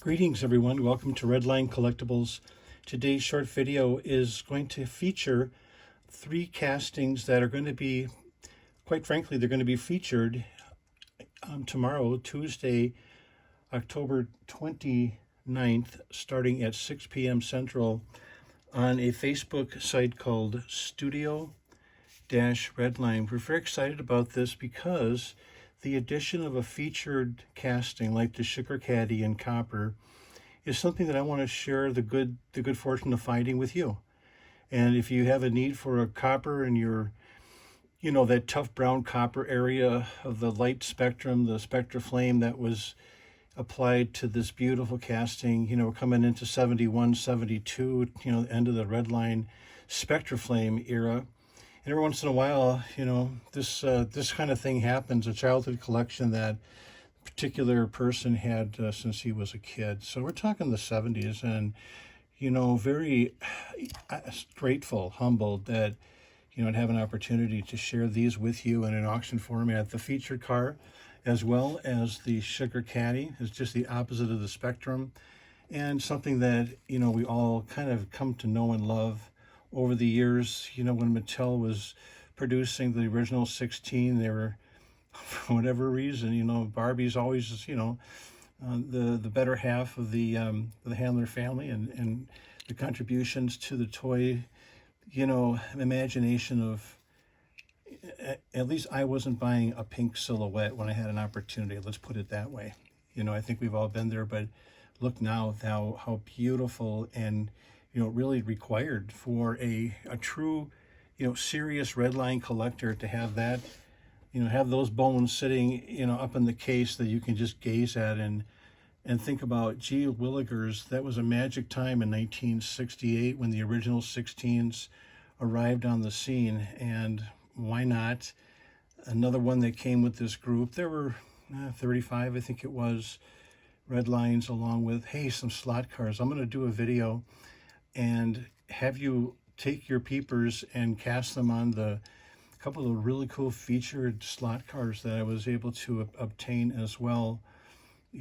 Greetings everyone, welcome to Redline Collectibles. Today's short video is going to feature three castings that are going to be, quite frankly, they're going to be featured tomorrow, Tuesday, October 29th, starting at 6 p.m. Central on a Facebook site called Studio-Redline. We're very excited about this because the addition of a featured casting like the Sugar Caddy in copper is something that I want to share the good fortune of finding with you. And if you have a need for a copper in your, that tough brown copper area of the light spectrum, the spectraflame that was applied to this beautiful casting, coming into 71, 72, end of the Redline spectraflame era. And every once in a while, this kind of thing happens, a childhood collection that a particular person had since he was a kid. So we're talking the 70s, and, very grateful, humbled that, I'd have an opportunity to share these with you in an auction format. The featured car, as well as the Sugar Caddy, is just the opposite of the spectrum, and something that, we all kind of come to know and love over the years. When Mattel was producing the original 16, they were, for whatever reason, Barbie's always, the better half of the Handler family, and the contributions to the toy, imagination of, at least I wasn't buying a pink silhouette when I had an opportunity. Let's put it that way. I think we've all been there, but look now how beautiful and, really required for a true, serious Redline collector to have that, have those bones sitting, up in the case that you can just gaze at and think about, gee willikers, that was a magic time in 1968 when the original 16s arrived on the scene. And why not another one that came with this group? There were 35, I think it was, Redlines, along with, hey, some slot cars. I'm going to do a video and have you take your peepers and cast them on the couple of really cool featured slot cars that I was able to obtain as well.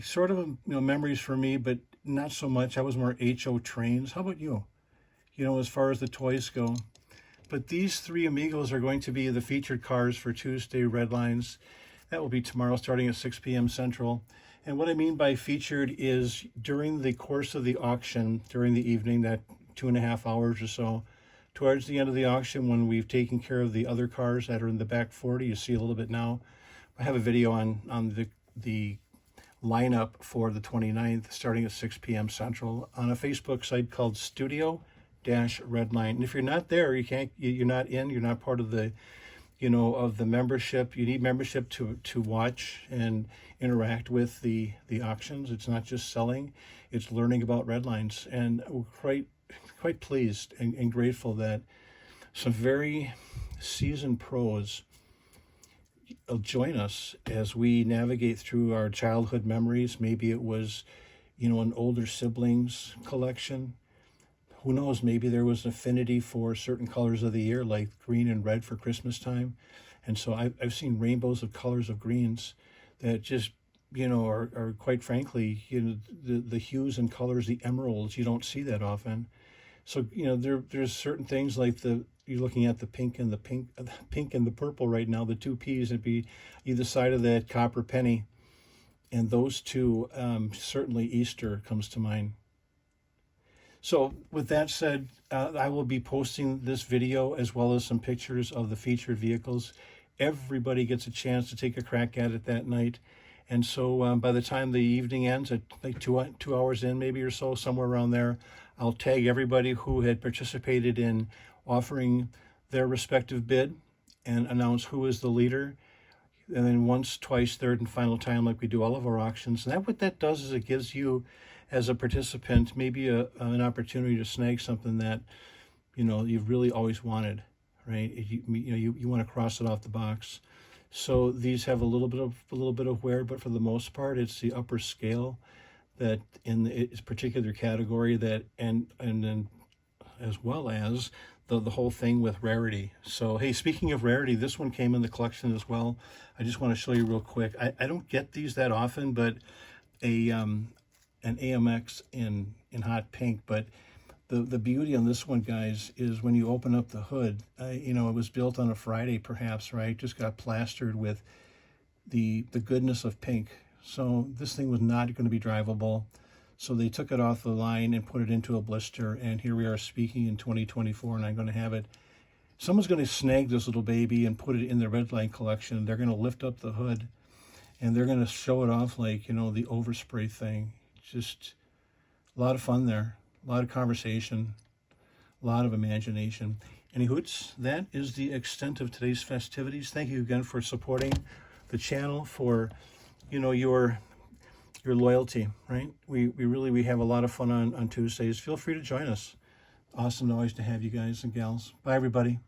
Sort of, memories for me, but not so much. I was more HO trains. How about you? As far as the toys go. But these three amigos are going to be the featured cars for Tuesday Redlines. That will be tomorrow starting at 6 p.m. Central. And what I mean by featured is during the course of the auction, during the evening, that 2.5 hours or so, towards the end of the auction, when we've taken care of the other cars that are in the back 40, you see a little bit now. I have a video on the lineup for the 29th, starting at 6 p.m. Central on a Facebook site called Studio-Redline. And if you're not there, you're not part of the, of the membership. You need membership to watch and interact with the auctions. It's not just selling, it's learning about Redlines. And we're quite pleased and grateful that some very seasoned pros will join us as we navigate through our childhood memories. Maybe it was, an older siblings collection. Who knows, maybe there was an affinity for certain colors of the year, like green and red for Christmas time. And so I've seen rainbows of colors of greens that just, are quite frankly, the hues and colors, the emeralds, you don't see that often. So, there's certain things like you're looking at the pink and the purple right now, the two P's would be either side of that copper penny. And those two, certainly Easter comes to mind. So with that said, I will be posting this video as well as some pictures of the featured vehicles. Everybody gets a chance to take a crack at it that night. And so by the time the evening ends, at like two hours in maybe or so, somewhere around there, I'll tag everybody who had participated in offering their respective bid and announce who is the leader. And then once, twice, third, and final time, like we do all of our auctions. And what that does is it gives you, as a participant, maybe an opportunity to snag something that, you've really always wanted, right? You want to cross it off the box. So these have a little bit of wear, but for the most part, it's the upper scale that in its particular category that, and then as well as the whole thing with rarity. So, hey, speaking of rarity, this one came in the collection as well. I just want to show you real quick. I don't get these that often, but a an AMX in hot pink, but the beauty on this one, guys, is when you open up the hood, you know, it was built on a Friday perhaps, right? Just got plastered with the goodness of pink. So this thing was not going to be drivable. So they took it off the line and put it into a blister. And here we are speaking in 2024, and I'm going to have it. Someone's going to snag this little baby and put it in their Redline collection. They're going to lift up the hood and they're going to show it off like, you know, the overspray thing. Just a lot of fun there, a lot of conversation, a lot of imagination. Any hoots, that is the extent of today's festivities. Thank you again for supporting the channel, for, you know, your loyalty, right? We have a lot of fun on Tuesdays. Feel free to join us. Awesome always to have you guys and gals. Bye, everybody.